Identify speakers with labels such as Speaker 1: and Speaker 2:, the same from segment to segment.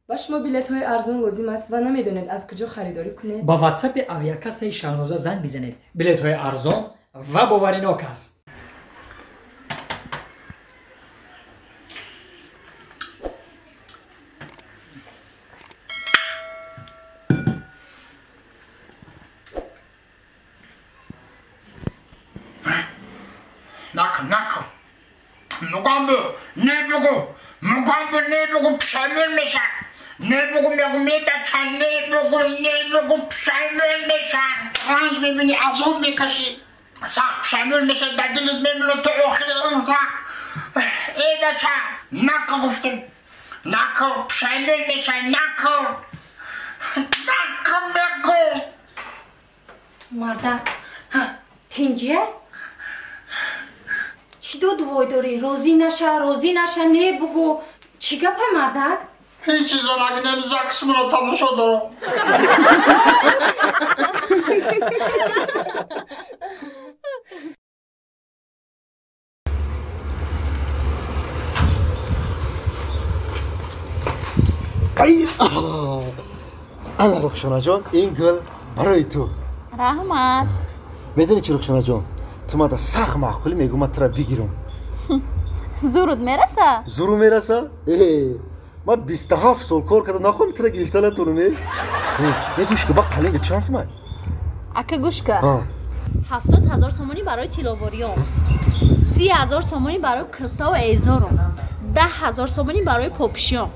Speaker 1: با شما بلیط های ارزان لازم است و نمیدونید از کجا خریداری کنید؟
Speaker 2: با واتساپ آویاکاسه شاهنوزه زنگ بزنید. بلیط های ارزان و باورناک است.
Speaker 3: نکن مگم نبگو پشیمون میشم. نبگو میبچن نبگو پشیمون میشم. رنج میبینی عذاب میکشی سخت پشیمون میشه در دلت میمونه تو آخر اون ای بچه نکن گفتم نکن پشیمون میشه نکن
Speaker 4: مردک تینجیه؟ چی دو وای داری؟ روزی نشه نه بگو چی گپه مردک؟
Speaker 3: هیچ چیزا نگی نمیزه کسمونو تماشا دارم.
Speaker 5: انا رخشانه جان این گل برای تو.
Speaker 6: رحمت.
Speaker 5: میدونی چی رخشانه جان؟ تو ما دا سخت معقولی میگو من ترا بگیرم.
Speaker 6: زورت میرسه؟
Speaker 5: زورو میرسه؟ ما 27 سال کار کرده نخواهم ترا گرفته نتونم. یه گوش که با قلنگ چانس من.
Speaker 6: اکه گوش که 70,000 سومانی برای تیلاواریام، 30,000 سومانی برای کرتا و ایزارم، 10,000 سومانی برای پاپشیام،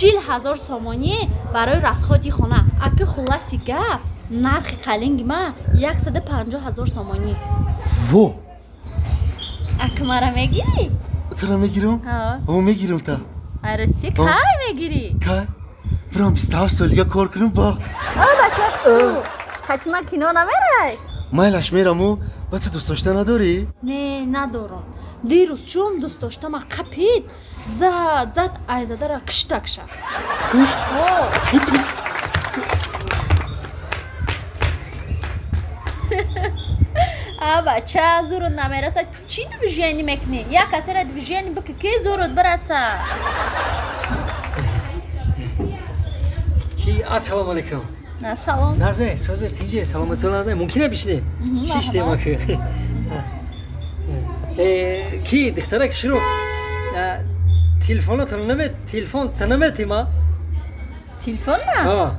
Speaker 6: 40,000 سومانی برای رسخاتی خانه. اکه خلاصی گپ نرخ قلنگ ما 150,000 سومانی.
Speaker 5: وو
Speaker 6: اکه مرا میگیری؟
Speaker 5: ترا میگیرم؟ او میگیرم تا
Speaker 6: عروسی که میگیری؟
Speaker 5: که؟ برام 27 سال دیگه کار کنم با
Speaker 6: بچه شو حتی من کنار نمیره؟
Speaker 5: مایلش میرم و با تو دوست داشته نداری؟
Speaker 6: نه ندارم. دیروز شوم دوست داشتم قپید زد ایزاده را کشته کشه.
Speaker 5: کشت؟
Speaker 6: بچه زورت نمیرسه چی دیویژنی میکنی؟ یک کسی را دیویژنی بکی که زورت برسه.
Speaker 2: کی السلام علیکم.
Speaker 6: سلام.
Speaker 2: نازه سازه تیجه سلامتون نازه ممکنه بشینیم؟ شیش تیما که کی دختره که شروع تلفن تنمه تیما؟
Speaker 6: تلفن ما؟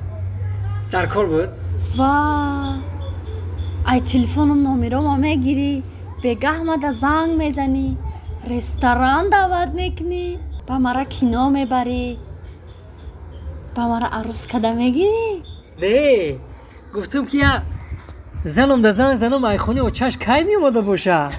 Speaker 2: در کار بود؟
Speaker 6: ای تلفنم نمیرم ما میگیری بگه ما زنگ میزنی رستوران دعوت میکنی با مرا کینو میبری با مرا عروس کده میگیری.
Speaker 2: نه گفتم که زنم ده زنم ایخونی و چش کی میماده باشه.